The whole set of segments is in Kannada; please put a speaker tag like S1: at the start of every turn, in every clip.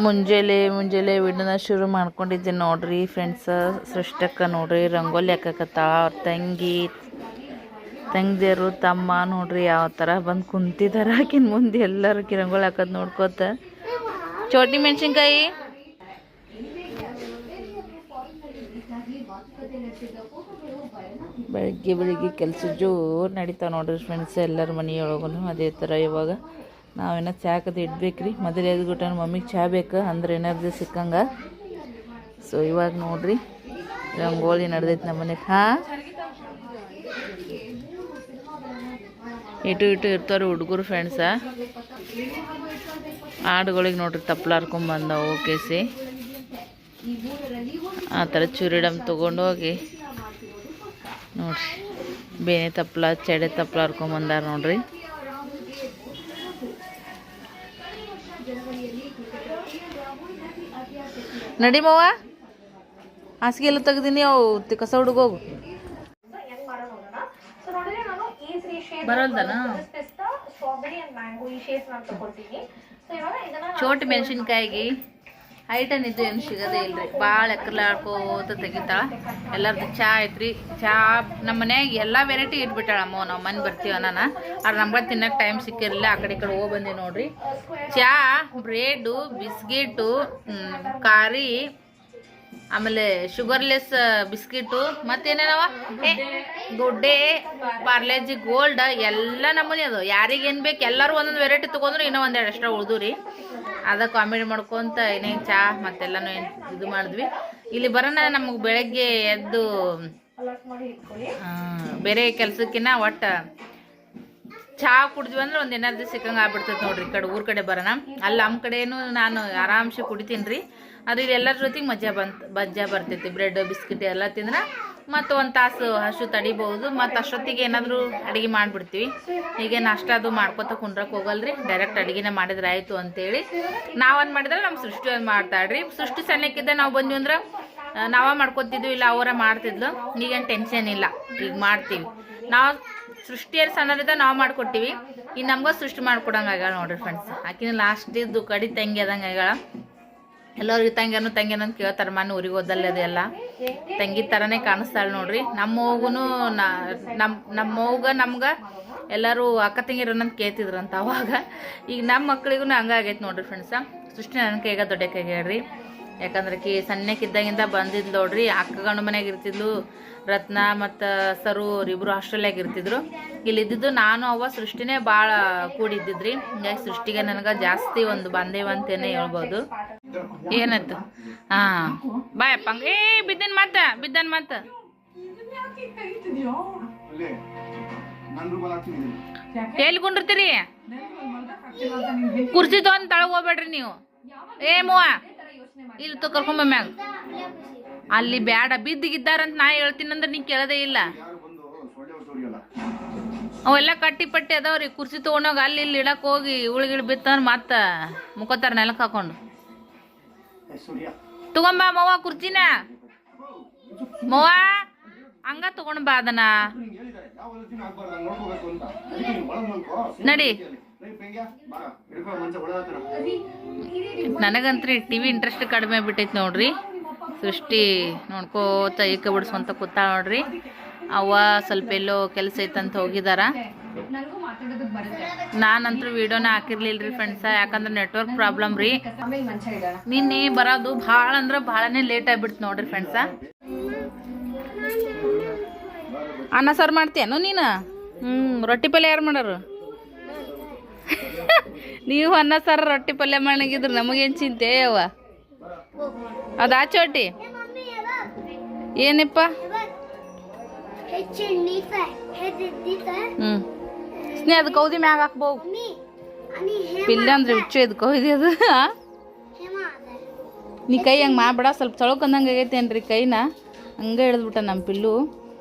S1: ಮುಂಜಾನೆ ವಿಡಿಯೋನ ಶುರು ಮಾಡ್ಕೊಂಡಿದ್ದೆ ನೋಡ್ರಿ ಫ್ರೆಂಡ್ಸ್. ಸೃಷ್ಟಕ್ಕ ನೋಡ್ರಿ ರಂಗೋಲಿ ಹಾಕಕತ್ತಾಳ. ಅವ್ರ ತಂಗಿದಿರು ತಮ್ಮ ನೋಡ್ರಿ ಯಾವ ಥರ ಬಂದು ಕುಂತಿದಾರ. ಆಕಿನ ಮುಂದೆ ಎಲ್ಲರೂ ರಂಗೋಲಿ ಹಾಕೋದು ನೋಡ್ಕೋತ. ಚೋಟಿ ಮೆಣಸಿನ್ಕಾಯಿ ಬೆಳಿಗ್ಗೆ ಕೆಲಸ ಜೋರು ನಡೀತಾವೆ ನೋಡ್ರಿ ಫ್ರೆಂಡ್ಸ್. ಎಲ್ಲರ ಮನೆಯೊಳಗೂ ಅದೇ ಥರ. ಇವಾಗ ನಾವೇನೋ ಚಾಕದು ಇಡ್ಬೇಕ್ರಿ. ಮೊದಲು ಎದ್ಬಿಟ್ಟು ಮಮ್ಮಿಗೆ ಚಹಾ ಬೇಕು ಅಂದ್ರೆ ಎನರ್ಜಿ ಸಿಕ್ಕಂಗೆ. ಸೊ ಇವಾಗ ನೋಡ್ರಿ ರಂಗೋಲಿ ನಡೆದೈತೆ ನಮ್ಮ ಮನೆಗೆ. ಇಟ್ಟು ಇರ್ತಾರೆ ಹುಡುಗರು ಫ್ರೆಂಡ್ಸ. ಆಡುಗಳಿಗೆ ನೋಡ್ರಿ ತಪ್ಪಲ ಹರ್ಕೊಂಬಂದವು ಕೇಸಿ ಆ ಥರ ಚೂರಿಡಮ್ ತೊಗೊಂಡು ಹೋಗಿ ನೋಡ್ರಿ ಬೇನೆ ತಪ್ಪಲ ಚೆಡೆ ತಪ್ಪಲ ಹರ್ಕೊಂಬಂದಾರ ನೋಡ್ರಿ. ನಡಿ ಮವ್ವ, ಹಾಸಿಗೆ ಎಲ್ಲ ತೆಗ್ದೀನಿ. ಅವು ಕಸ ಹುಡುಗೋಗು ಬರೋಲ್ದನ. ಚೋಟಿ ಮೆಣಸಿನ್ಕಾಯಿಗೆ ಐಟನ್ ಇದು ಏನು ಸಿಗೋದೇ ಇಲ್ರಿ. ಭಾಳ ಎಕ್ಕರ್ಲಾಡ್ಕೋತ ತೆಗಿತಾಳ. ಎಲ್ಲರದ್ದು ಚಹಾ ಐತ್ರಿ. ಚಹಾ ನಮ್ಮ ಮನ್ಯಾಗ ಎಲ್ಲ ವೆರೈಟಿ ಇಟ್ಬಿಟ್ಟಾಳ ಅಮ್ಮ. ನಾವು ಮನೆ ಬರ್ತೀವಿ ಅನ್ನ ಆದ್ರೆ ನಮ್ಗೆ ತಿನ್ನಕ್ಕೆ ಟೈಮ್ ಸಿಕ್ಕಿರಲಿಲ್ಲ. ಆ ಕಡೆ ಈ ಕಡೆ ಹೋಗಿ ಬಂದೀವಿ ನೋಡ್ರಿ. ಚಹಾ, ಬ್ರೆಡ್ಡು, ಬಿಸ್ಕಿಟು, ಖಾರಿ, ಆಮೇಲೆ ಶುಗರ್ಲೆಸ್ ಬಿಸ್ಕಿಟು, ಮತ್ತೇನೇನವ ಗುಡ್ಡೆ, ಪಾರ್ಲೇಜಿ ಗೋಲ್ಡ್ ಎಲ್ಲ ನಮೂನಿ ಅದು. ಯಾರಿಗೇನು ಬೇಕು ಎಲ್ಲರೂ ಒಂದೊಂದು ವೆರೈಟಿ ತೊಗೊಂಡ್ರು ಇನ್ನೂ ಒಂದೆರಡು ಎಕ್ಸ್ಟ್ರಾ ಉಳಿದು ರೀ. ಅದ ಕಾಮಿಡಿ ಮಾಡ್ಕೊತ ಏನೇನು ಚಹಾ ಮತ್ತೆಲ್ಲನೂ ಇದು ಮಾಡಿದ್ವಿ. ಇಲ್ಲಿ ಬರೋಣ ನಮಗೆ ಬೆಳಗ್ಗೆ ಎದ್ದು ಬೇರೆ ಕೆಲಸಕ್ಕಿನ್ನ ಒಟ್ಟು ಚಹಾ ಕುಡಿದ್ವಿ ಅಂದ್ರೆ ಒಂದು ಎನರ್ಜಿ ಸಿಕ್ಕಂಗೆ ಆಗ್ಬಿಡ್ತೈತೆ ನೋಡ್ರಿ. ಈ ಕಡೆ ಊರ ಕಡೆ ಬರೋಣ. ಅಲ್ಲಿ ನಮ್ಮ ಕಡೆನೂ ನಾನು ಆರಾಮ್ಸೆ ಕುಡಿತೀನಿ ರೀ. ಅದು ಇಲ್ಲಿ ಎಲ್ಲರ ಜೊತೆಗೆ ಮಜಾ ಬರ್ತೈತಿ. ಬ್ರೆಡ್ ಬಿಸ್ಕಿಟ್ ಎಲ್ಲ ತಿಂದ್ರೆ ಮತ್ತು ಒಂದು ತಾಸು ಹಸು ತಡಿಬೋದು. ಮತ್ತು ಅಷ್ಟೊತ್ತಿಗೆ ಏನಾದರೂ ಅಡುಗೆ ಮಾಡಿಬಿಡ್ತೀವಿ. ಹೀಗೆ ನಾಷ್ಟ ಅದು ಮಾಡ್ಕೊತ ಕುಂಡ್ರಕ್ಕೆ ಹೋಗಲ್ರಿ. ಡೈರೆಕ್ಟ್ ಅಡುಗೆನೇ ಮಾಡಿದ್ರೆ ಆಯಿತು ಅಂತೇಳಿ ನಾವೊಂದು ಮಾಡಿದ್ರೆ ನಮ್ಮ ಸೃಷ್ಟಿ ಒಂದು ಮಾಡ್ತಾಳ್ರಿ. ಸೃಷ್ಟಿ ಸಣ್ಣಕ್ಕಿದ್ದ ನಾವು ಬಂದ್ವಿ ಅಂದ್ರೆ ನಾವೇ ಮಾಡ್ಕೊತಿದ್ವಿ, ಇಲ್ಲ ಅವರೇ ಮಾಡ್ತಿದ್ಲು. ಈಗೇನು ಟೆನ್ಷನ್ ಇಲ್ಲ, ಈಗ ಮಾಡ್ತೀವಿ ನಾವು. ಸೃಷ್ಟಿಯರು ಸಣ್ಣರಿದ್ದ ನಾವು ಮಾಡ್ಕೊಟ್ಟಿವಿ. ಈಗ ನಮ್ಗೆ ಸೃಷ್ಟಿ ಮಾಡ್ಕೊಡಂಗೆ ಆಗ್ಯಾಳ ನೋಡ್ರಿ ಫ್ರೆಂಡ್ಸ್. ಆಕಿನ ಲಾಸ್ಟಿದ್ದು ಕಡಿ ತಂಗಿ ಅದಂಗೆ ಆಗ್ಯಾಳ. ಎಲ್ಲರಿಗೆ ತಂಗಿಯನ್ನು ಅಂತ ಕೇಳ್ತಾರೆ. ಮನೆ ಊರಿಗೆ ಹೋದಲ್ಲೇ ಅದೆಲ್ಲ ತಂಗಿ ಥರನೇ ಕಾಣಿಸ್ತಾಳೆ ನೋಡ್ರಿ. ನಮ್ಮ ಮೌಗ ನಮ್ಗೆ ಎಲ್ಲರೂ ಅಕ್ಕ ತಂಗಿರೋನಂತ ಕೇಳ್ತಿದ್ರಂತ ಅವಾಗ. ಈಗ ನಮ್ಮ ಮಕ್ಳಿಗೂ ಹಂಗಾಗೈತೆ ನೋಡ್ರಿ ಫ್ರೆಂಡ್ಸ. ಸೃಷ್ಟಿ ನನ್ನ ಕೈಗ ದೊಡ್ಡ ಕೈಗ್ಯಾಳ್ರಿ. ಯಾಕಂದ್ರೆ ಸಣ್ಣಕ್ಕಿದ್ದಾಗಿಂದ ಬಂದಿದ್ದು ನೋಡ್ರಿ. ಅಕ್ಕ ಗಂಡು ಮನೆಯಾಗ ಇರ್ತಿದ್ಲು. ರತ್ನ ಮತ್ತು ಸರು ಅವರಿಬ್ಬರು ಹಾಸ್ಟೆಲ್ಯಾಗ ಇರ್ತಿದ್ರು. ಇಲ್ಲಿದ್ದು ನಾನು ಅವ್ವ ಸೃಷ್ಟಿನೇ ಭಾಳ ಕೂಡಿದ್ದಿದ್ರಿ. ಹಿಂಗಾಗಿ ಸೃಷ್ಟಿಗೆ ನನಗೆ ಜಾಸ್ತಿ ಒಂದು ಬಾಂಧವ್ಯ ಅಂತೇನೆ ಹೇಳ್ಬೋದು. ಏನಾಯ್ತು? ಬಾಯಪ್ಪ ಬಿದ್ದನ್ ಮತ್ತ ಎಲ್ಲಿ ಕುಂಡಿರ್ತೀರಿ? ಕುರ್ಚಿ ತಗೊಂಡ್ ತಳಗ ಹೋಗ್ಬೇಡ್ರಿ ನೀವು. ಮೂವ ಇಲ್ಲಿ ಕರ್ಕೊಂಬ ಮ್ಯಾಗ. ಅಲ್ಲಿ ಬ್ಯಾಡ ಬಿದ್ದಿಗಿದ್ದಾರಂತ ನಾ ಹೇಳ್ತೀನಿ ಅಂದ್ರೆ ನೀ ಕೇಳದೇ ಇಲ್ಲ. ಅವೆಲ್ಲ ಕಟ್ಟಿ ಪಟ್ಟಿ ಅದಾವ್ರಿ. ಕುರ್ಚಿ ತೊಗೊಂಡೋಗ ಅಲ್ಲಿ ಇಲ್ಲಿ ಇಡಕ್ಕೆ ಹೋಗಿ ಉಳಿಗಿಳಿ ಬಿತ್ತಂದ್ರೆ ಮತ್ತೆ ಮುಖತ್ತಾರ ನೆಲಕ್ಕೆ ಹಾಕೊಂಡು ತಗೊಂಬ ಮವ್ವ ಕುರ್ಚಿನ. ಮವ್ವ ಹಂಗ ತಗೊಂಡ್ ಬಾ ಅದನ್ನ. ನಡಿ. ನನಗಂತ್ರಿ ಟಿವಿ ಇಂಟ್ರೆಸ್ಟ್ ಕಡಿಮೆ ಬಿಟ್ಟೈತಿ ನೋಡ್ರಿ. ಸೃಷ್ಟಿ ನೋಡ್ಕೋತ ಏಕ ಬಿಡಿಸ್ಕೊಂತ ಕೂತಾ ನೋಡ್ರಿ. ಅವ್ವ ಸ್ವಲ್ಪ ಎಲ್ಲೋ ಕೆಲಸ ಐತಂತ ಹೋಗಿದಾರ. ನಾನಂತೂ ವಿಡಿಯೋನ ಹಾಕಿರ್ಲಿಲ್ರಿ ಫ್ರೆಂಡ್ಸ. ಯಾಕಂದ್ರೆ ನೆಟ್ವರ್ಕ್ ಪ್ರಾಬ್ಲಮ್ ರೀ. ನಿನ್ನೆ ಬರೋದು ಭಾಳ ಅಂದ್ರೆ ಭಾಳನೇ ಲೇಟ್ ಆಗಿಬಿಡ್ತು ನೋಡ್ರಿ ಫ್ರೆಂಡ್ಸ. ಅನ್ನ ಸಾರು ಮಾಡ್ತೀಯನು ನೀನು? ರೊಟ್ಟಿ ಪಲ್ಯ ಯಾರು ಮಾಡೋರು? ನೀವು ಅನ್ನ ಸಾರು ರೊಟ್ಟಿ ಪಲ್ಯ ಮಾಡಂಗಿದ್ರು ನಮಗೇನು ಚಿಂತೆ ಅವ್ವ. ಅದಾ ಚೋಟಿ ಏನಪ್ಪ? ಸ್ನೇಹ ಅದು ಕೌದಿ ಮ್ಯಾಗ ಹಾಕ್ಬೋವು. ಪಿಲ್ಲ ಅಂದ್ರೆ ಹುಚ್ಚು ಇದು ಕೌದಿ ಅದು. ನೀ ಕೈ ಹಂಗೆ ಮಾಡ್ಬೇಡ. ಸ್ವಲ್ಪ ತೊಳ್ಕೊಂಡಂಗೆ ಆಗೈತೇನ್ರಿ ಕೈನ. ಹಂಗೆ ಹಿಡಿದ್ಬಿಟ್ಟ ನಮ್ಮ ಪಿಲ್ಲು.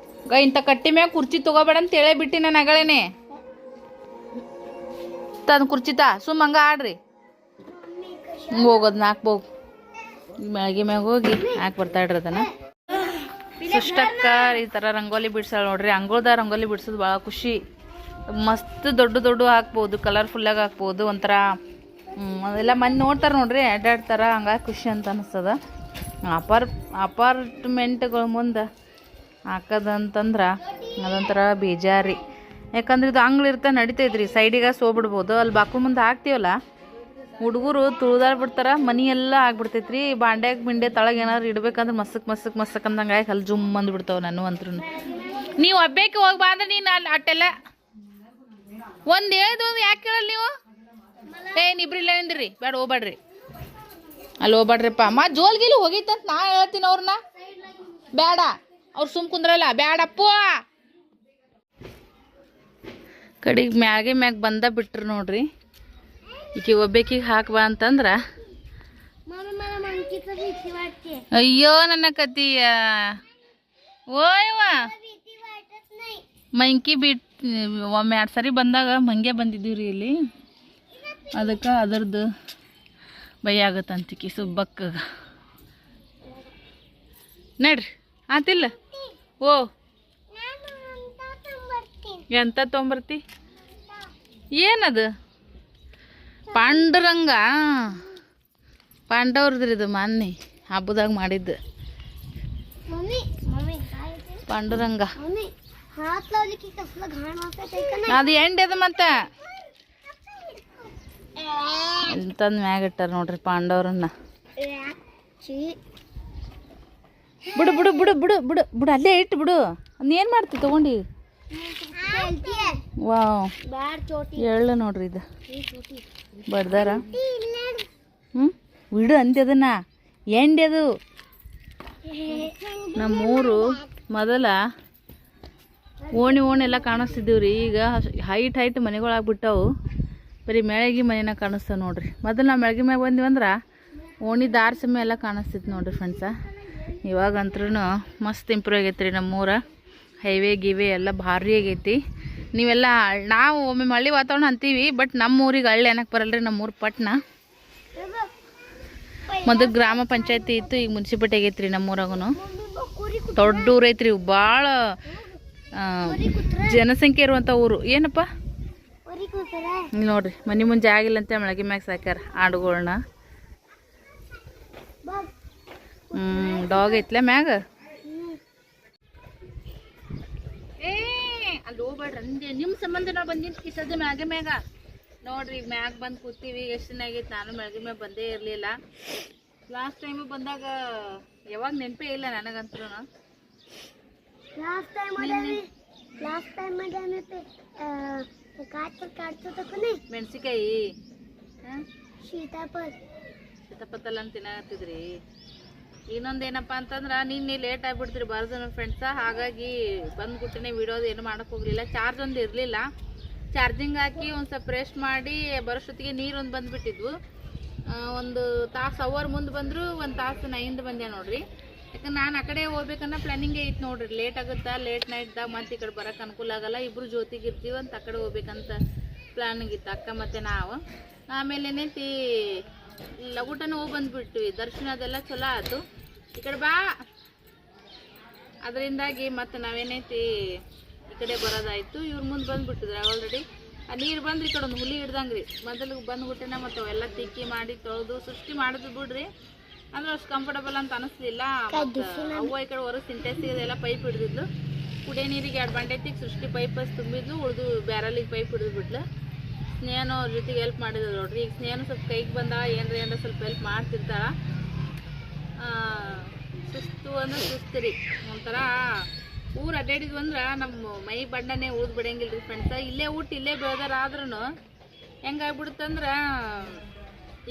S1: ಇಂಥ ಕಟ್ಟಿ ಮ್ಯಾಗ ಕುರ್ಚಿ ತೊಗೋಬೇಡ ಅಂತ ಹೇಳೇ ಬಿಟ್ಟು ನಾನು ಅಗಳೇನೆ ತಂದು ಕುರ್ಚಿ ಸುಮ್ಮ ಹಂಗೆ ಆಡ್ರಿ. ಹಿಂಗೆ ಹೋಗೋದನ್ನ ಹಾಕ್ಬೋವು. ಮ್ಯಾಗಿ ಮ್ಯಾಗ ಹೋಗಿ ಹಾಕಿ ಬರ್ತಾಳ್ರಿ ಅದನ್ನು. ಸೃಷ್ಟಕ್ಕ ಈ ಥರ ರಂಗೋಲಿ ಬಿಡ್ಸಾಳ ನೋಡ್ರಿ. ಅಂಗಳದ ರಂಗೋಲಿ ಬಿಡ್ಸೋದು ಭಾಳ ಖುಷಿ. ಮಸ್ತ್ ದೊಡ್ಡ ಹಾಕ್ಬೋದು, ಕಲರ್ಫುಲ್ಲಾಗಿ ಹಾಕ್ಬೋದು. ಒಂಥರ ಅದೆಲ್ಲ ಮಂದಿ ನೋಡ್ತಾರೆ ನೋಡ್ರಿ, ಅಡ್ಡಾಡ್ತಾರೆ, ಹಂಗಾಗಿ ಖುಷಿ ಅಂತ ಅನಿಸ್ತದ. ಅಪಾರ್ಟ್ಮೆಂಟ್ಗಳ ಮುಂದೆ ಹಾಕೋದಂತಂದ್ರೆ ಅದೊಂಥರ ಬೇಜಾರಿ. ಯಾಕಂದ್ರೆ ಇದು ಅಂಗ್ಳಿರ್ತ ನಡಿತೈತ್ರಿ, ಸೈಡಿಗೆ ಸೋಬಿಡ್ಬೋದು. ಅಲ್ಲಿ ಬಾಕು ಮುಂದೆ ಹಾಕ್ತೀವಲ್ಲ, ಹುಡುಗರು ತುಳಿದಾಡ್ಬಿಡ್ತಾರೆ, ಮನಿ ಎಲ್ಲ ಆಗ್ಬಿಡ್ತೈತ್ರಿ. ಬಾಂಡ್ಯಾಗ ಬಿಂಡೆ ತಳಗೆ ಏನಾದ್ರು ಇಡ್ಬೇಕಂದ್ರೆ ಮಸ್ಸಕ್ ಅಂದಂಗೆ ಆಗಿ ಅಲ್ಲಿ ಜುಮ್ ಅಂದ್ಬಿಡ್ತಾವೆ. ನಾನು ಅಂತೂ ನೀವು ಹಬ್ಬಕ್ಕೆ ಹೋಗಿ ಬಾ ಅಂದ್ರೆ ನೀನು ಅಲ್ಲಿ ಅಟ್ಟೆಲ್ಲ ಒಂದು ಹೇಳ್ದು ಯಾಕೆ ಕೇಳಲ್ಲ ನೀವು? ನೀಬ್ರಿಲ್ಲ ನಿಂದ್ರಿ, ಬೇಡ ಹೋಗ್ಬೇಡ್ರಿ, ಅಲ್ಲಿ ಹೋಗ್ಬೇಡ್ರಿಪ್ಪ. ಜೋಲ್ಗಿಲಿ ಹೋಗಿತ್ತಂತ ನಾ ಹೇಳ್ತೀನಿ ಅವ್ರನ್ನ, ಬೇಡ ಅವ್ರು ಸುಮ್ ಕುಂದ್ರಲ್ಲ, ಬೇಡಪ್ಪ. ಕಡೆಗೆ ಮ್ಯಾಗ ಬಂದ ಬಿಟ್ರು ನೋಡ್ರಿ. ಈಕೆ ಒಬ್ಬೇಕಿಗೆ ಹಾಕ್ಬಾ ಅಂತಂದ್ರೆ ಅಯ್ಯೋ ನನ್ನ ಕತಿಯ ಓಯವ್ವ ಮಂಕಿ ಬಿಟ್ಟು ಒಮ್ಮೆ 2 ಸರಿ ಬಂದಾಗ ಮಂಗೆ ಬಂದಿದ್ದೀವಿ ರೀ ಇಲ್ಲಿ. ಅದಕ್ಕೆ ಅದರದ್ದು ಭಯ ಆಗತ್ತಂತಿಕಿ ಸುಬ್ಬಕ್ಕ. ನಡ್ರಿ ಆತಿಲ್ಲ. ಓ ಎಂತ ತೊಗೊಂಬರ್ತಿ? ಏನದು? ಪಾಂಡುರಂಗ, ಪಾಂಡವ್ರದ್ರಿ ಇದು, ಮೊನ್ನೆ ಹಬ್ಬದಾಗ ಮಾಡಿದ್ದು ಪಾಂಡುರಂಗ. ಅದು ಎಂಡ್ ಅದು ಮತ್ತೆ ಎಂತಂದು ಮ್ಯಾಗ ಇಟ್ಟಾರ ನೋಡ್ರಿ ಪಾಂಡವ್ರನ್ನ. ಬಿಡು ಬಿಡು ಬಿಡು ಬಿಡು ಬಿಡು ಬಿಡು, ಅಲ್ಲೇ ಇಟ್ಟು ಬಿಡು. ಏನು ಮಾಡ್ತಿ ತಗೊಂಡು? ವಾವ್, ಎಳ್ಳು ನೋಡ್ರಿ ಇದು ಬಡ್ದಾರ. ಬಿಡು ಅಂದ್ಯದನ್ನ, ಎಂಡ್ ಅದು. ನಮ್ಮೂರು ಮೊದಲ ಓಣಿ ಎಲ್ಲ ಕಾಣಿಸ್ತಿದ್ದೀವ್ರಿ. ಈಗ ಹೈಟ್ ಮನೆಗಳಾಗ್ಬಿಟ್ಟವು, ಬರೀ ಮೆಳಗಿ ಮನೆನ ಕಾಣಿಸ್ತಾವೆ ನೋಡ್ರಿ. ಮೊದಲು ನಾವು ಮೆಳಗಿ ಮ್ಯಾಗ ಬಂದಿವಂದ್ರೆ ಓಣಿ ದಾರ್ಸಮೆ ಎಲ್ಲ ಕಾಣಿಸ್ತಿತ್ತು ನೋಡ್ರಿ ಫ್ರೆಂಡ್ಸ. ಇವಾಗಂತ್ರೂ ಮಸ್ತ್ ಇಂಪ್ರೂವ್ ಆಗೈತೆ ರೀ ನಮ್ಮೂರ. ಹೈವೇ ಗಿವೆ ಎಲ್ಲ ಭಾರಿ ಆಗೈತಿ. ನೀವೆಲ್ಲ ನಾವು ಒಮ್ಮೆ ಮಳೆ ವಾತಾವರಣ ಅಂತೀವಿ, ಬಟ್ ನಮ್ಮ ಊರಿಗೆ ಹಳ್ಳಿ ಏನಕ್ಕೆ ಬರಲ್ರಿ, ನಮ್ಮೂರು ಪಟ್ಟಣ. ಮೊದಲು ಗ್ರಾಮ ಪಂಚಾಯತಿ ಇತ್ತು, ಈಗ ಮುನ್ಸಿಪಾಲ್ಟಿ ಆಗೈತೆ ರೀ ನಮ್ಮೂರಾಗೂ. ದೊಡ್ಡ ಊರು ಐತ್ರಿ, ಭಾಳ ಜನಸಂಖ್ಯೆ ಇರುವಂಥ ಊರು. ಏನಪ್ಪ ನೋಡ್ರಿ, ಮನೆ ಮುಂದೆ ಆಗಿಲ್ಲ ಅಂತ ಮೆಳಗಿ ಮ್ಯಾಗ ಸಾಕ್ಯಾರ ಆಡುಗಳನ್ನ. ಡಾಗ್ ಐತ್ಲ ಮ್ಯಾಗ. ಅಲ್ಲಿ ಹೋಗ್ಬೇಡ್ರಿ ಅಂದೆ, ನಿಮ್ಮ ಸಂಬಂಧ ನಾವು ಬಂದಿದ್ದು ಸದ್ಯ ಮ್ಯಾಗ ನೋಡ್ರಿ. ಈಗ ಮ್ಯಾಗ ಬಂದು ಕೂತೀವಿ. ಎಷ್ಟು ದಿನ ಆಗೈತೆ ನಾನು ಮೆಳಗಿ ಮ್ಯಾಗ ಬಂದೇ ಇರಲಿಲ್ಲ. ಲಾಸ್ಟ್ ಟೈಮು ಬಂದಾಗ ಯಾವಾಗ ನೆನಪೇ ಇಲ್ಲ ನನಗಂತೂ. ಮೆಣಸಿಕಾಯಿ, ಸೀತಾಫಲ ಅಂತ ತಿನ್ನಕತ್ತಿದ್ರಿ. ಇನ್ನೊಂದೇನಪ್ಪ ಅಂತಂದ್ರೆ ನಿನ್ನೆ ಲೇಟ್ ಆಗಿಬಿಡ್ತೀರಿ ಬರೋದು ನಮ್ಮ ಫ್ರೆಂಡ್ಸ. ಹಾಗಾಗಿ ಬಂದ್ಬಿಟ್ಟೆ ವಿಡಿಯೋದು ಏನು ಮಾಡೋಕೆ ಹೋಗಲಿಲ್ಲ. ಚಾರ್ಜ್ ಒಂದು ಇರಲಿಲ್ಲ. ಚಾರ್ಜಿಂಗ್ ಹಾಕಿ ಒಂದು ಸ್ವಲ್ಪ ರೆಸ್ಟ್ ಮಾಡಿ ಬರೋಷ್ಟೊತ್ತಿಗೆ ನೀರೊಂದು ಬಂದುಬಿಟ್ಟಿದ್ವು. ಒಂದು ತಾಸು ಅವರ್ ಮುಂದೆ ಬಂದರು, 1 ತಾಸು ನಾ ಹಿಂದೆ ಬಂದೆ ನೋಡ್ರಿ. ಯಾಕಂದ್ರೆ ನಾನು ಆ ಕಡೆ ಹೋಗ್ಬೇಕನ್ನೋ ಪ್ಲ್ಯಾನಿಂಗೇ ಇತ್ತು ನೋಡ್ರಿ. ಲೇಟ್ ಆಗುತ್ತಾ, ಲೇಟ್ ನೈಟ್ದಾಗ ಮತ್ತೆ ಈ ಕಡೆ ಬರೋಕೆ ಅನುಕೂಲ ಆಗಲ್ಲ, ಇಬ್ಬರು ಜೊತೆಗೆ ಇರ್ತೀವಿ ಅಂತ ಆ ಕಡೆ ಹೋಗ್ಬೇಕಂತ ಪ್ಲ್ಯಾನಿಂಗ್ ಇತ್ತು ಅಕ್ಕ ಮತ್ತು ನಾವು. ಆಮೇಲೆ ಏನೈತಿ ಲಗುಟನ ಹೋಗಿ ಬಂದುಬಿಟ್ವಿ. ದರ್ಶನ ಅದೆಲ್ಲ ಚಲೋ ಆಯ್ತು. ಈ ಕಡೆ ಬಾ, ಅದರಿಂದಾಗಿ ಮತ್ತು ನಾವೇನೈತಿ ಈ ಕಡೆ ಬರೋದಾಯಿತು. ಇವ್ರ ಮುಂದೆ ಬಂದುಬಿಟ್ಟಿದ್ರೆ ಆಲ್ರೆಡಿ. ಆ ನೀರು ಬಂದ್ರಿ ಈ ಕಡೆ ಒಂದು ಹುಲಿ ಹಿಡ್ದಂಗೆ ರೀ. ಮೊದಲು ಬಂದುಬಿಟ್ಟೆನ ಮತ್ತು ಅವೆಲ್ಲ ತಿಕ್ಕಿ ಮಾಡಿ ತೊಳೆದು ಸೃಷ್ಟಿ ಮಾಡಿದ್ರು ಬಿಡ್ರಿ. ಅಂದ್ರೆ ಅಷ್ಟು ಕಂಫರ್ಟಬಲ್ ಅಂತ ಅನಿಸ್ಲಿಲ್ಲ. ಮತ್ತು ಅವ್ವ ಈ ಕಡೆ ಹೊರಗೆ ಸಿಂಟೆಕ್ಸಿಗೆಲ್ಲ ಪೈಪ್ ಹಿಡಿದಿದ್ಲು. ಕುಡಿಯೋ ನೀರಿಗೆ 2 ಬಂಡೆತ್ತಿಗೆ ಸೃಷ್ಟಿ ಪೈಪ್ ತುಂಬಿದ್ಲು, ಉಳಿದು ಬ್ಯಾರಲಿಗೆ ಪೈಪ್ ಹಿಡಿದು ಬಿಟ್ಲು. ಸ್ನೇಹನೂ ಅವ್ರ ಜೊತೆಗೆ ಹೆಲ್ಪ್ ಮಾಡಿದ್ರು ನೋಡ್ರಿ. ಈಗ ಸ್ನೇಹನೂ ಸ್ವಲ್ಪ ಕೈಗೆ ಬಂದ ಏನಾರ ಸ್ವಲ್ಪ ಹೆಲ್ಪ್ ಮಾಡ್ತಿರ್ತಾಳ. ಸುಸ್ತು ಅಂದ್ರೆ ಸುಸ್ತಿರಿ, ಒಂಥರ ಊರು ಅಡ್ಡಾಡಿದ್ವು ಅಂದ್ರೆ ನಮ್ಮ ಮೈ ಬಣ್ಣನೇ ಊದ್ ಬಿಡಂಗಿಲ್ಲ ರೀ ಫ್ರೆಂಡ್ಸ. ಇಲ್ಲೇ ಊಟ ಇಲ್ಲೇ ಬೆಳೆದಾರ ಆದ್ರೂ ಹೆಂಗಾಗ್ಬಿಡುತ್ತಂದ್ರೆ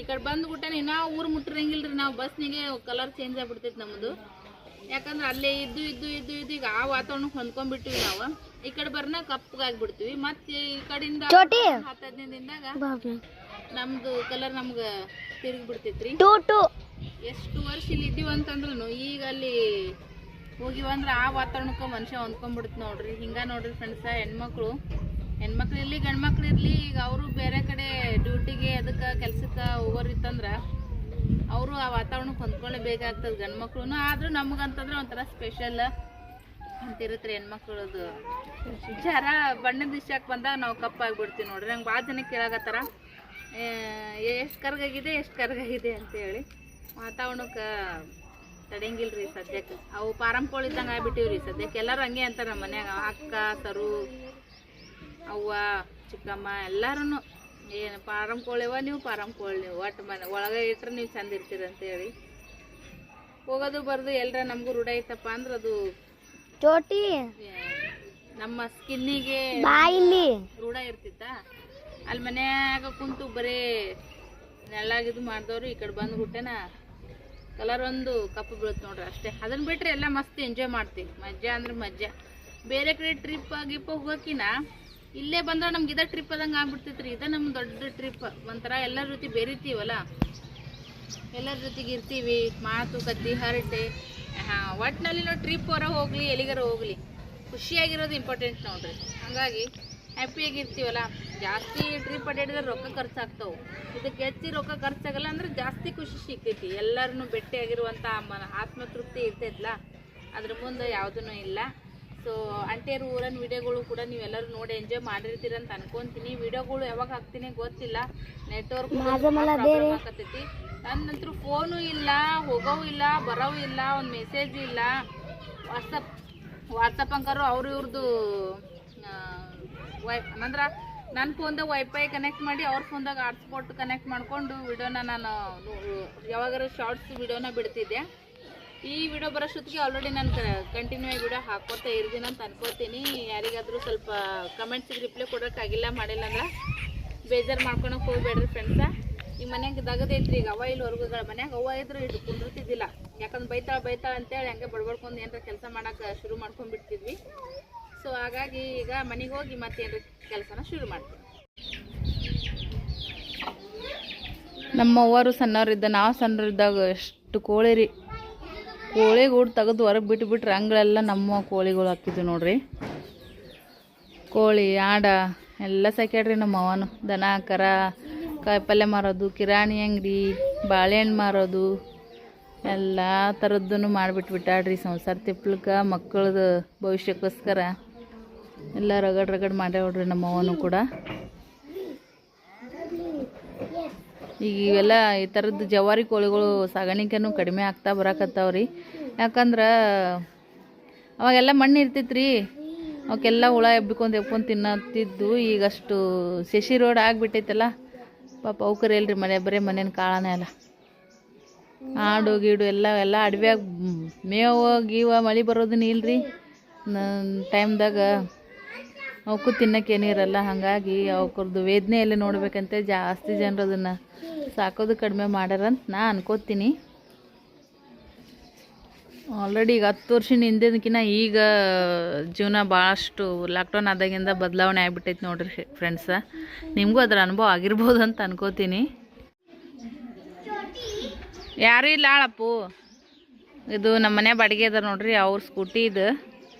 S1: ಈ ಕಡೆ ಬಂದ್ಬಿಟ್ಟೆ ನಾವು ಊರು ಮುಟ್ಟಿರಂಗಿಲ್ಲ ರೀ. ನಾವು ಬಸ್ನಿಗೆ ಕಲರ್ ಚೇಂಜ್ ಆಗಿಬಿಡ್ತೈತಿ ನಮ್ಮದು. ಯಾಕಂದ್ರೆ ಅಲ್ಲೇ ಇದ್ದು ಈಗ ಆ ವಾತಾವರಣಕ್ಕೆ ಹೊಂದ್ಕೊಂಡ್ಬಿಟ್ಟಿವಿ ನಾವು. ಈ ಕಡೆ ಬರ್ನ ಕಪ್ಪಗಾಗ್ಬಿಡ್ತೀವಿ. ಮತ್ತೆ ಈ ಕಡೆಯಿಂದ 10-15 ದಿನದಾಗ ನಮ್ದು ಕಲರ್ ನಮ್ಗೆ ತಿರುಗಿ ಬಿಡ್ತೈತ್ರಿ. ಎಷ್ಟು ವರ್ಷ ಇಲ್ಲಿ ಇದ್ದೀವಿ ಅಂತಂದ್ರೂ ಈಗ ಅಲ್ಲಿ ಹೋಗಿವಂದ್ರೆ ಆ ವಾತಾವರಣಕ್ಕೆ ಮನುಷ್ಯ ಹೊಂದ್ಕೊಂಡ್ಬಿಡುತ್ತೆ ನೋಡ್ರಿ. ಹಿಂಗೆ ನೋಡ್ರಿ ಫ್ರೆಂಡ್ಸ, ಹೆಣ್ಮಕ್ಳು ಇರಲಿ ಗಂಡು ಮಕ್ಳು ಇರಲಿ, ಈಗ ಅವರು ಬೇರೆ ಕಡೆ ಡ್ಯೂಟಿಗೆ ಅದಕ್ಕೆ ಕೆಲ್ಸಕ್ಕೆ ಹೋಗೋರು ಇತ್ತಂದ್ರೆ ಅವರು ಆ ವಾತಾವರಣಕ್ಕೆ ಹೊಂದ್ಕೊಳ್ಳೇಬೇಕಾಗ್ತದೆ ಗಂಡು ಮಕ್ಳು. ಆದರೂ ನಮಗಂತಂದ್ರೆ ಒಂಥರ ಸ್ಪೆಷಲ್ ಅಂತಿರುತ್ತೆ ರೀ ಹೆಣ್ಮಕ್ಳದು ವಿಚಾರ. ಬಣ್ಣದ ವಿಷಯಕ್ಕೆ ಬಂದಾಗ ನಾವು ಕಪ್ಪಾಗಿಬಿಡ್ತೀವಿ ನೋಡ್ರಿ. ನಂಗೆ ಭಾಳ ಜನ ಕೇಳಾಕತ್ತಾರ ಎಷ್ಟು ಕರ್ಗಾಗಿದೆ ಅಂತೇಳಿ ವಾತಾವರಣಕ್ಕೆ ತಡೆಯಂಗಿಲ್ರಿ ಸದ್ಯಕ್ಕೆ. ಅವು ಪಾರಂ ಕೋಳಿ ಇದ್ದಂಗೆ ಆಗ್ಬಿಟ್ಟಿವ್ರಿ ಸದ್ಯಕ್ಕೆ. ಎಲ್ಲರೂ ಹಂಗೆ ಅಂತಾರೆ ನಮ್ಮ ಮನ್ಯಾಗ, ಅಕ್ಕ ಸರು ಅವ್ವ ಚಿಕ್ಕಮ್ಮ ಎಲ್ಲರೂ ಏನು ಪಾರಂ ಕೋಳಿವ ನೀವು ಪಾರಂ ಕೋಳಿ ನೀವು ಒಟ್ಟು ಮನೆ ಒಳಗೆ ಇಟ್ರೆ ನೀವು ಚಂದ ಇರ್ತೀರಿ ಅಂತೇಳಿ. ಹೋಗೋದು ಬರೋದು ಎಲ್ಲರ ನಮಗೂ ರೂಢ ಐತಪ್ಪ ಅಂದ್ರೆ ಅದು ಚೋಟಿ ನಮ್ಮ ಸ್ಕಿನ್ನಿಗೆ ರೂಢ ಇರ್ತಿತ್ತ. ಅಲ್ಲಿ ಮನ್ಯಾಗ ಕುಂತು ಬರೀ ನೆಳ್ಳಾಗಿದ್ದು ಮಾಡಿದವ್ರು ಈ ಕಡೆ ಬಂದ್ಬಿಟ್ಟೆನ ಕಲರ್ ಒಂದು ಕಪ್ಪು ಬೀಳುತ್ತೆ ನೋಡ್ರಿ ಅಷ್ಟೇ. ಅದನ್ನ ಬಿಟ್ರೆ ಎಲ್ಲ ಮಸ್ತ್ ಎಂಜಾಯ್ ಮಾಡ್ತೀವಿ. ಮಜ್ಜಾ ಅಂದ್ರೆ ಮಜ್ಜಾ. ಬೇರೆ ಕಡೆ ಟ್ರಿಪ್ ಗಿಪ್ಪ ಹೋಗೋಕಿನ ಇಲ್ಲೇ ಬಂದ್ರೆ ನಮ್ಗೆ ಇದೇ ಟ್ರಿಪ್ ಆದಂಗೆ ಆಗ್ಬಿಡ್ತೈತ್ರಿ. ಇದೇ ನಮ್ಮ ದೊಡ್ಡ ಟ್ರಿಪ್. ಒಂಥರ ಎಲ್ಲರ ಜೊತೆ ಬೆರಿತೀವಲ್ಲ, ಎಲ್ಲರ ಜೊತೆಗೆ ಇರ್ತೀವಿ, ಮಾತು ಕತ್ತಿ ಹರಟೆ. ಒಟ್ಟಿನಲ್ಲಿ ನಾವು ಟ್ರಿಪ್ ಹೊರ ಹೋಗ್ಲಿ ಎಲ್ಲಿಗಾರ ಹೋಗ್ಲಿ ಖುಷಿಯಾಗಿರೋದು ಇಂಪಾರ್ಟೆಂಟ್ ನೋಡ್ರಿ. ಹಾಗಾಗಿ ಹ್ಯಾಪಿಯಾಗಿರ್ತೀವಲ್ಲ. ಜಾಸ್ತಿ ಟ್ರಿಪ್ ಅಡ್ಡಾಡಿದ್ರೆ ರೊಕ್ಕ ಖರ್ಚಾಗ್ತಾವೆ. ಇದಕ್ಕೆ ಹೆಚ್ಚಿ ರೊಕ್ಕ ಖರ್ಚಾಗಲ್ಲ ಅಂದ್ರೆ ಜಾಸ್ತಿ ಖುಷಿ ಸಿಗ್ತೈತಿ. ಎಲ್ಲರನ್ನು ಭೇಟಿಯಾಗಿರುವಂಥ ಆತ್ಮತೃಪ್ತಿ ಇರ್ತೈತಲ್ಲ, ಅದ್ರ ಮುಂದೆ ಯಾವುದೂ ಇಲ್ಲ. ಸೊ ಅಂಟೇರು ಊರನ್ನ ವಿಡಿಯೋಗಳು ಕೂಡ ನೀವೆಲ್ಲರೂ ನೋಡಿ ಎಂಜಾಯ್ ಮಾಡಿರ್ತೀರಂತ ಅನ್ಕೊಂತೀನಿ. ವಿಡಿಯೋಗಳು ಯಾವಾಗ ಹಾಕ್ತೀನಿ ಗೊತ್ತಿಲ್ಲ, ನೆಟ್ವರ್ಕ್ ಆಕತೈತಿ. ನನ್ನಂತರೂ ಫೋನು ಇಲ್ಲ, ಹೋಗೋವು ಇಲ್ಲ, ಬರೋವು ಇಲ್ಲ, ಒಂದು ಮೆಸೇಜ್ ಇಲ್ಲ. ವಾಟ್ಸಪ್ ಅಂಕರು ಅವ್ರು ಇವ್ರದ್ದು ಅಂದ್ರೆ ನನ್ನ ಫೋನ್ದಾಗ ವೈಫೈ ಕನೆಕ್ಟ್ ಮಾಡಿ ಅವ್ರ ಫೋನ್ದಾಗ ಹಾಟ್ಸ್ಪಾಟ್ ಕನೆಕ್ಟ್ ಮಾಡಿಕೊಂಡು ವಿಡಿಯೋನ ನಾನು ಯಾವಾಗಾರ ಶಾರ್ಟ್ಸ್ ವಿಡಿಯೋನ ಬಿಡ್ತಿದ್ದೆ. ಈ ವಿಡಿಯೋ ಬರೋಷ್ಟೊತ್ತಿಗೆ ಆಲ್ರೆಡಿ ನಾನು ಕಂಟಿನ್ಯೂ ಆಗಿ ವಿಡಿಯೋ ಹಾಕೋತಾ ಇರ್ತೀನಿ ಅಂತ ಅನ್ಕೋತೀನಿ. ಯಾರಿಗಾದರೂ ಸ್ವಲ್ಪ ಕಮೆಂಟ್ಸಿಗೆ ರಿಪ್ಲೈ ಕೊಡೋಕ್ಕಾಗಿಲ್ಲ ಮಾಡಿಲ್ಲ ಅಂದ್ರೆ ಬೇಜಾರು ಮಾಡ್ಕೊಳಕ್ಕೆ ಹೋಗ್ಬೇಡ್ರಿ ಫ್ರೆಂಡ್ಸ. ಈ ಮನ್ಯಾಗ ದಗದೈತ್ರಿ. ಈಗ ಅವ್ವ ಇಲ್ಲಿ ಹೊರಗುಗಳ ಮನ್ಯಾಗ ಅವ್ವ ಇದ್ರೆ ಇದು ಕುಂದಿರ್ತಿದ್ದಿಲ್ಲ. ಯಾಕಂದ್ರೆ ಬೈತಾಳೆ ಅಂತೇಳಿ ಹಂಗೆ ಬಡ್ಬಡ್ಕೊಂಡು ಏನಾರ ಕೆಲಸ ಮಾಡೋಕೆ ಶುರು ಮಾಡ್ಕೊಂಡ್ಬಿಡ್ತಿದ್ವಿ. ಸೊ ಹಾಗಾಗಿ ಈಗ ಮನೆಗೆ ಹೋಗಿ ಮತ್ತೇನ್ರಿ ಕೆಲಸನ ಶುರು ಮಾಡ್ತೀವಿ. ನಮ್ಮ ಅವ್ವರು ಸಣ್ಣವ್ರಿದ್ದ, ನಾವು ಸಣ್ಣವ್ರಿದ್ದಾಗ ಎಷ್ಟು ಕೋಳಿ ರೀ. ಕೋಳಿಗೂಡು ತೆಗೆದು ಹೊರಗೆ ಬಿಟ್ಬಿಟ್ರೆ ಹಂಗಳೆಲ್ಲ ನಮ್ಮ ಕೋಳಿಗಳು ಹಾಕಿದ್ವಿ ನೋಡ್ರಿ. ಕೋಳಿ ಆಡ ಎಲ್ಲ ಸಾಕ್ಯಾಡ್ರಿ ನಮ್ಮ ಅವನು. ದನ ಕರ, ಕಾಯಿಪಲ್ಯ ಮಾರೋದು, ಕಿರಾಣಿ ಅಂಗಡಿ, ಬಾಳೆಹಣ್ಣು ಮಾರೋದು, ಎಲ್ಲ ಥರದ್ದನ್ನು ಮಾಡಿಬಿಟ್ಬಿಟ್ಟಾಡ್ರಿ. ಸಂಸಾರ ತಿಪ್ಲಕ್ಕೆ ಮಕ್ಕಳದು ಭವಿಷ್ಯಕ್ಕೋಸ್ಕರ ಎಲ್ಲ ರಗಡ್ ಮಾಡ್ಯಾವ್ರಿ ನಮ್ಮ ಅವನು ಕೂಡ. ಈಗ ಇವೆಲ್ಲ ಈ ಥರದ್ದು ಜವಾರಿ ಕೋಳಿಗಳು ಸಾಗಾಣಿಕೆನೂ ಕಡಿಮೆ ಆಗ್ತಾ ಬರಾಕತ್ತಾವ್ರಿ. ಯಾಕಂದ್ರೆ ಅವಾಗೆಲ್ಲ ಮಣ್ಣು ಇರ್ತಿತ್ತು, ಅವಕ್ಕೆಲ್ಲ ಹುಳ ಎಬ್ಕೊಂಡು ತಿನ್ನತ್ತಿದ್ದು. ಈಗಷ್ಟು ಶಶಿ ರೋಡ್ ಆಗಿಬಿಟ್ಟೈತಲ್ಲ, ಪಾಪ ಅವಕರು ಎಲ್ರಿ ಮನೆ ಬರೀ ಮನೇನ ಕಾಳನೇ ಅಲ್ಲ. ಆಡು ಗೀಡು ಎಲ್ಲ ಅಡವ್ಯಾಗ ಮೇವು ಗೀವ ಮಳೆ ಬರೋದನ್ನ ಇಲ್ರಿ ಟೈಮ್ದಾಗ ಅವಕ್ಕೂ ತಿನ್ನೋಕ್ಕೇನಿರಲ್ಲ. ಹಾಗಾಗಿ ಅವಕ್ರದ್ದು ವೇದನೆಯಲ್ಲಿ ನೋಡ್ಬೇಕಂತೆ ಜಾಸ್ತಿ ಜನರು ಅದನ್ನು ಸಾಕೋದು ಕಡಿಮೆ ಮಾಡ್ಯಾರಂತ ನಾ ಅನ್ಕೋತೀನಿ. ಆಲ್ರೆಡಿ ಈಗ 10 ವರ್ಷದ ಹಿಂದಿನಕಿನ್ನ ಈಗ ಜೀವನ ಭಾಳಷ್ಟು ಲಾಕ್ಡೌನ್ ಆದಾಗಿಂದ ಬದಲಾವಣೆ ಆಗಿಬಿಟ್ಟೈತೆ ನೋಡ್ರಿ ಫ್ರೆಂಡ್ಸ. ನಿಮಗೂ ಅದರ ಅನುಭವ ಆಗಿರ್ಬೋದು ಅಂತ ಅನ್ಕೋತೀನಿ. ಯಾರೂ ಇಲ್ಲ ಆಳಪ್ಪು. ಇದು ನಮ್ಮ ಮನೆ ಬಾಡಿಗೆ ಅದ ನೋಡ್ರಿ, ಅವ್ರ ಸ್ಕೂಟಿ ಇದು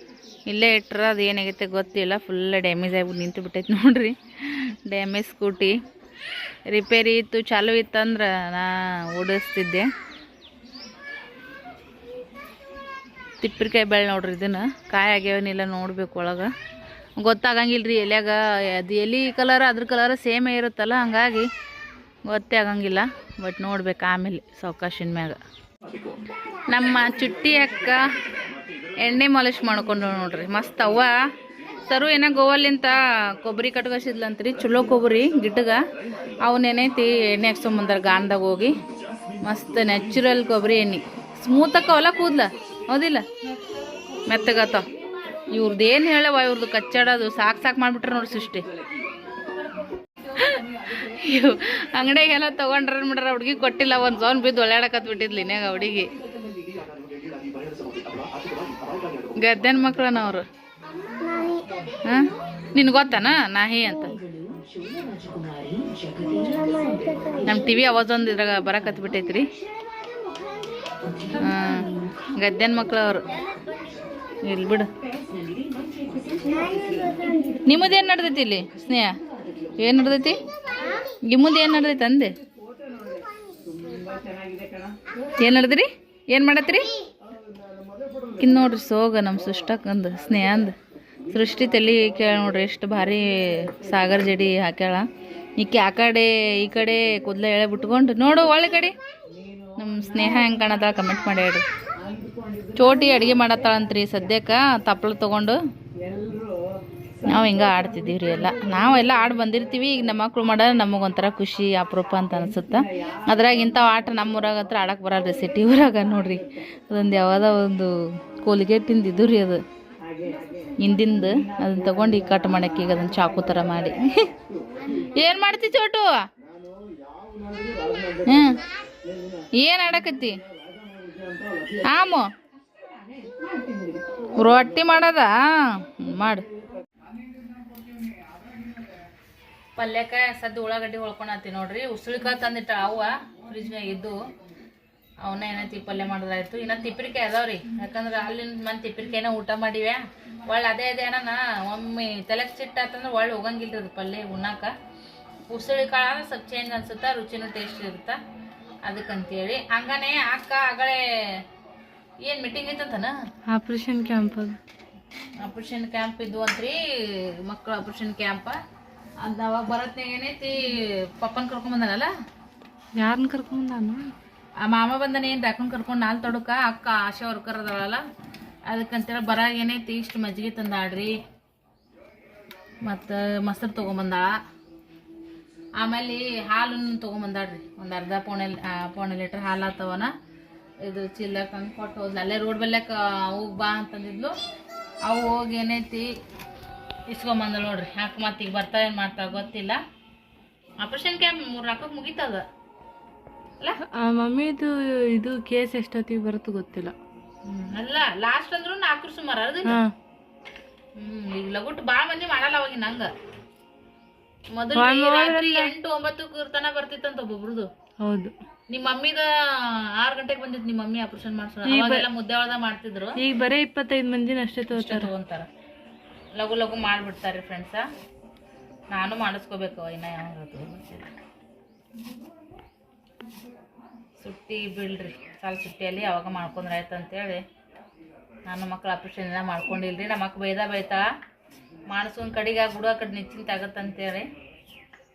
S1: ಇಲ್ಲೇ ಇಟ್ರೆ ಅದು ಏನಾಗೈತೆ ಗೊತ್ತಿಲ್ಲ, ಫುಲ್ ಡ್ಯಾಮೇಜ್ ಆಗ್ಬಿಟ್ಟು ನಿಂತು ಬಿಟ್ಟೈತೆ ನೋಡ್ರಿ. ಡ್ಯಾಮೇಜ್ ಸ್ಕೂಟಿ ರಿಪೇರಿ ಇತ್ತು, ಚಾಲು ಇತ್ತಂದ್ರೆ ನಾ ಓಡಿಸ್ತಿದ್ದೆ. ತಿಪ್ಪಿಕಾಯಿ ಬೆಳೆ ನೋಡ್ರಿ, ಇದನ್ನು ಕಾಯಿ ಆಗ್ಯಾವನಿಲ್ಲ ನೋಡ್ಬೇಕು. ಒಳಗೆ ಗೊತ್ತಾಗಂಗಿಲ್ಲ ರೀ ಎಲ್ಯಾಗ ಅದು ಎಲೆ ಕಲರ್ ಅದ್ರ ಕಲರ್ ಸೇಮೇ ಇರುತ್ತಲ್ಲ, ಹಂಗಾಗಿ ಗೊತ್ತೇ ಆಗಂಗಿಲ್ಲ. ಬಟ್ ನೋಡ್ಬೇಕು ಆಮೇಲೆ ಸಾವಕಾಶಿನ ಮ್ಯಾಗ. ನಮ್ಮ ಚುಟ್ಟಿ ಅಕ್ಕ ಎಣ್ಣೆ ಮಾಲಿಶ್ ಮಾಡ್ಕೊಂಡು ನೋಡ್ರಿ ಮಸ್ತ್. ಅವ್ವ ಸರು ಏನೋ ಗೋವಲ್ಲಿಂತ ಕೊಬ್ಬರಿ ಕಟ್ಕೊಸಿದ್ಲಂತ್ರಿ, ಚಲೋ ಕೊಬ್ಬರಿ ಗಿಡ್ಡಗ. ಅವನೇನೈತಿ ಎಣ್ಣೆ ಹಾಕ್ಸ್ಕೊಂಬಂದಾರ ಗಾಣದಾಗ ಹೋಗಿ. ಮಸ್ತ್ ನ್ಯಾಚುರಲ್ ಕೊಬ್ಬರಿ ಎಣ್ಣೆ. ಸ್ಮೂತ್ ಅಕ್ಕವಲ್ಲ ಕೂದಲ, ಹೌದಿಲ್ಲ, ಮೆತ್ತಗತ್ತಾವ. ಇವ್ರದ್ದು ಏನು ಹೇಳವ, ಇವ್ರದ್ದು ಕಚ್ಚಾಡೋದು ಸಾಕು ಮಾಡಿಬಿಟ್ರೆ ನೋಡಿ ಸೃಷ್ಟಿ. ಇವು ಅಂಗಡಿಗೆಲ್ಲ ತೊಗೊಂಡ್ರ ಬಿಡ್ರ, ಹುಡುಗಿ ಕೊಟ್ಟಿಲ್ಲ, ಒಂದು ಸೌನ್ ಬಿದ್ದು ಒಳ್ಳೆಡಕತ್ಬಿಟ್ಟಿದ್ಲಿ ಇನ್ಯಾಗ ಹುಡುಗಿ. ಗದ್ದೆನ ಮಕ್ಳನವ್ರು. ಹಾಂ ನಿನ್ಗೆ ಗೊತ್ತಾನ ನಾಹಿ ಅಂತ? ನಮ್ಮ ಟಿವಿ ಅವಾಜೊಂದು ಇದ್ರಾಗ ಬರಕತ್ಬಿಟ್ಟೈತ್ರಿ. ಹಾಂ ಗದ್ದೆನ ಮಕ್ಳವ್ರು. ಇಲ್ಲಿ ಬಿಡು. ನಿಮ್ಮದೇನು ನಡ್ದೈತಿ ಇಲ್ಲಿ ಸ್ನೇಹ? ಏನು ನಡ್ದೈತಿ ನಿಮ್ಮದು? ಏನು ನಡ್ದೈತಿ ಅಂದೆ? ಏನು ನಡ್ದ್ರಿ? ಏನು ಮಾಡತ್ರಿ? ಇನ್ನು ನೋಡ್ರಿ ಸೋಗ ನಮ್ಮ ಸೃಷ್ಟಕ್ಕಂದು ಸ್ನೇಹ ಅಂದು ಸೃಷ್ಟಿ ತಲೆ ಕೇಳ ನೋಡ್ರಿ ಎಷ್ಟು ಭಾರಿ ಸಾಗರ್ ಜಡಿ ಹಾಕ್ಯಾಳ. ಈಕೆ ಆ ಕಡೆ ಈ ಕಡೆ ಕೂದಲ ಎಳೆ ಬಿಟ್ಕೊಂಡು ನೋಡು ಒಳ್ಳೆ ಕಡೆ ನಮ್ಮ ಸ್ನೇಹ ಹೆಂಗೆ ಕಾಣತ್ತ ಕಮೆಂಟ್ ಮಾಡಿ ಹೇಳ್ರಿ. ಚೋಟಿ ಅಡುಗೆ ಮಾಡತ್ತಾಳಂತ್ರಿ ಸದ್ಯಕ್ಕೆ ತಪ್ಪಲು ತೊಗೊಂಡು. ನಾವು ಹಿಂಗೆ ಆಡ್ತಿದ್ದೀವಿ ರೀ ಎಲ್ಲ. ನಾವೆಲ್ಲ ಆಡಿ ಬಂದಿರ್ತೀವಿ. ಈಗ ನಮ್ಮ ಮಕ್ಳು ಮಾಡೋದು ನಮಗೊಂಥರ ಖುಷಿ ಅಪರೂಪ ಅಂತ ಅನಿಸುತ್ತೆ. ಅದ್ರಾಗ ಇಂಥವು ಆಟ ನಮ್ಮೂರಾಗ ಹತ್ರ ಆಡಕ್ಕೆ ಬರಲ್ಲ ರೀ. ಸಿಟಿ ಊರಾಗ ನೋಡ್ರಿ ಅದೊಂದು ಯಾವುದೋ ಒಂದು ಕೋಲ್ಗೇಟಿಂದ ಇದು ರೀ ಅದು ಹಿಂದಿಂದು. ಅದನ್ನು ತೊಗೊಂಡು ಈಗ ಕಟ್ ಮಾಡಕ್ಕೆ ಈಗ ಅದನ್ನು ಚಾಕು ಥರ ಮಾಡಿ ಏನು ಮಾಡ್ತಿ ಚೋಟು? ಹ್ಞೂ ಏನು ಆಡಕತ್ತಿ? ಆಮು ರೊಟ್ಟಿ ಮಾಡೋದ ಮಾಡು. ಪಲ್ಯಕ್ಕೆ ಸದ್ದು ಉಳ್ಳಾಗಡ್ಡಿ ಹೊಳ್ಕೊಳತ್ತಿ ನೋಡ್ರಿ. ಉಸುಳಿಕಾಯಿ ತಂದಿಟ್ಟ ಅವ್ವ ಫ್ರಿಜ್ನಾಗ ಇದ್ದು ಅವನ್ನ ಏನೈತಿ ಪಲ್ಯ ಮಾಡಿದ್ರಾಯ್ತು. ಇನ್ನು ತಿಪ್ಪಿರಿಕಾಯಿ ಅದಾವ್ರಿ, ಯಾಕಂದ್ರೆ ಅಲ್ಲಿಂದ ಮಂದಿ ತಿಪ್ಪಿರಿಕಾಯಿನ ಊಟ ಮಾಡಿವೆ. ಒಳ್ಳೆ ಅದೇ ಏನಾನ ಒಮ್ಮೆ ತಲೆಗೆ ಸಿಟ್ಟಾತಂದ್ರೆ ಒಳ್ಳೆ ಹೋಗಂಗಿಲ್ಲ ಅದು ಪಲ್ಯ ಉಣ್ಣಾಕ. ಉಸುಳಿಕಾಳು ಅಂದ್ರೆ ಸ್ವಲ್ಪ ಚೇಂಜ್ ಅನ್ಸುತ್ತೆ, ರುಚಿನೂ ಟೇಸ್ಟ್ ಇರುತ್ತೆ. ಅದಕ್ಕಂತೇಳಿ ಹಂಗಾನೆ ಅಕ್ಕ ಆಗಳೇ ಏನು ಮೀಟಿಂಗ್ ಐತಂತನ
S2: ಆಪ್ರೇಷನ್ ಕ್ಯಾಂಪ್
S1: ಇದ್ದು ಅಂತ್ರಿ, ಮಕ್ಕಳು ಆಪ್ರೇಷನ್ ಕ್ಯಾಂಪ. ಅದು ಅವಾಗ ಬರತ್ನಾಗ ಏನೈತಿ ಪಪ್ಪನ ಕರ್ಕೊಂಬಂದನಲ್ಲ.
S2: ಯಾರನ್ನ ಕರ್ಕೊಂಬಂದಾನು?
S1: ಆ ಮಾಮ ಬಂದನ ಏನು ಡಾಕ್ಟರ್ನ ಕರ್ಕೊಂಡು ನಾಲ್ ತೊಡಕ. ಅಕ್ಕ ಆಶಾ ವರ್ಕರ್ ಅದಾವಲ್ಲ, ಅದಕ್ಕಂತೇಳಿ ಬರಾಗ ಏನೈತಿ ಇಷ್ಟು ಮಜ್ಜಿಗೆ ತಂದಾಡ್ರಿ, ಮತ್ತು ಮೊಸರು ತೊಗೊಂಬಂದಾಳ. ಆಮೇಲೆ ಹಾಲನ್ನು ತೊಗೊಂಬಂದಾಡ್ರಿ, ಒಂದು ಅರ್ಧ ಪೌಣೆ ಲೀಟ್ರ್ ಹಾಲು ಆತವನ. ಇದು ಚೀಲದಾಗ ತಂದು ಕೊಟ್ಟು ಹೋದ್ಲು. ಅಲ್ಲೇ ರೋಡ್ ಬೆಲ್ಲಕ್ಕೆ ಹೋಗಿ ಬಾ ಅಂತಂದಿದ್ಲು. ಅವು ಹೋಗಿ ಏನೈತಿ ಇಸ್ಕೊಂಬಂದಳು ನೋಡ್ರಿ. ಯಾಕೆ ಮತ್ತೆ ಈಗ ಬರ್ತಾ ಏನು ಮಾಡ್ತಾ ಗೊತ್ತಿಲ್ಲ. ಆಪ್ರೇಷನ್ ಕ್ಯಾಂಪ್ 3-4 ಮುಗೀತದ ಅಲ್ಲ.
S2: ಮಮ್ಮಿದು ಇದು ಕೇಸ್ ಎಷ್ಟೊತ್ತಿಗೆ ಬರುತ್ತೆ ಗೊತ್ತಿಲ್ಲ.
S1: ಅಲ್ಲ ಲಾಸ್ಟ್ ಅಂದ್ರೂ 4 ಸುಮಾರು ಅದು. ಈಗ ಲಗುಟ್ ಭಾಳ ಮಂದಿ ಮಾಡಲ್ಲ ಅವಾಗಿನ ಹಂಗ. ಮೊದಲು ರಾತ್ರಿ 8-9 ತನ ಬರ್ತಿತ್ತಂತ ಒಬ್ಬೊಬ್ರದು.
S2: ಹೌದು.
S1: ನಿಮ್ಮ ಮಮ್ಮಿದ 6 ಗಂಟೆಗೆ ಬಂದಿತ್ತು. ನಿಮ್ಮ ಮಮ್ಮಿ ಆಪರೇಷನ್ ಮಾಡ್ಸೋಲ್ಲ, ಮುದ್ದೆ ಒಳದ ಮಾಡ್ತಿದ್ರು.
S2: ಈಗ ಬರೀ 25 ಮಂದಿನ ಅಷ್ಟೇ
S1: ತಗೊಂತಾರ. ಲಗು ಮಾಡಿಬಿಡ್ತಾರೆ ಫ್ರೆಂಡ್ಸ. ನಾನು ಮಾಡಿಸ್ಕೋಬೇಕು ಇನ್ನ ಯಾವಾಗ ಸುಟ್ಟಿ ಬೀಳ್ರಿ ಸಾಲ ಸುಟ್ಟಿಯಲ್ಲಿ ಅವಾಗ ಮಾಡ್ಕೊಂಡ್ರೆ ಆಯ್ತು ಅಂತೇಳಿ ನಾನು ಮಕ್ಳು ಆಪ್ರೇಷನ್ ಎಲ್ಲ ಮಾಡ್ಕೊಂಡಿಲ್ರಿ. ನಮ್ಮ ಮಕ್ಳು ಬೈತಾ ಮಾಡಿಸ್ಕೊಂಡು ಕಡೆಗೆ ಗುಡು ಕಡೆ ನಿಶ್ಚಿಂತ ಆಗತ್ತಂತೇಳಿ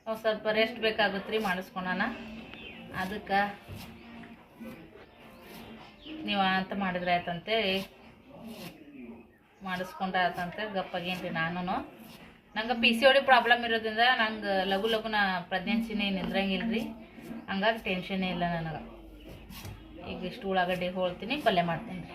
S1: ನಾವು ಸ್ವಲ್ಪ ರೆಸ್ಟ್ ಬೇಕಾಗುತ್ತೆ ರೀ, ಮಾಡಿಸ್ಕೊಳೋಣ. ಅದಕ್ಕೆ ನೀವು ಅಂತ ಮಾಡಿದ್ರೆ ಆಯ್ತಂತೇಳಿ ಮಾಡಿಸ್ಕೊಂಡ್ರೆ ಆಯ್ತಂತೇಳಿ ಗಪ್ಪಾಗೇನ್ರಿ. ನಾನು ನಂಗೆ PCOD ಪ್ರಾಬ್ಲಮ್ ಇರೋದ್ರಿಂದ ನಂಗೆ ಲಘುನ ಪ್ರೆಗ್ನೆನ್ಸಿನೇ ನಿಂದ್ರಂಗಿಲ್ಲ ರೀ. ಹಂಗಾಗಿ ಟೆನ್ಷನ್ನೇ ಇಲ್ಲ ನನಗೆ. ಈಗ ಇಷ್ಟು ಉಳ್ಳಾಗಡ್ಡಿ ಹೋಳ್ತೀನಿ, ಪಲ್ಯ ಮಾಡ್ತೀನಿ ರೀ.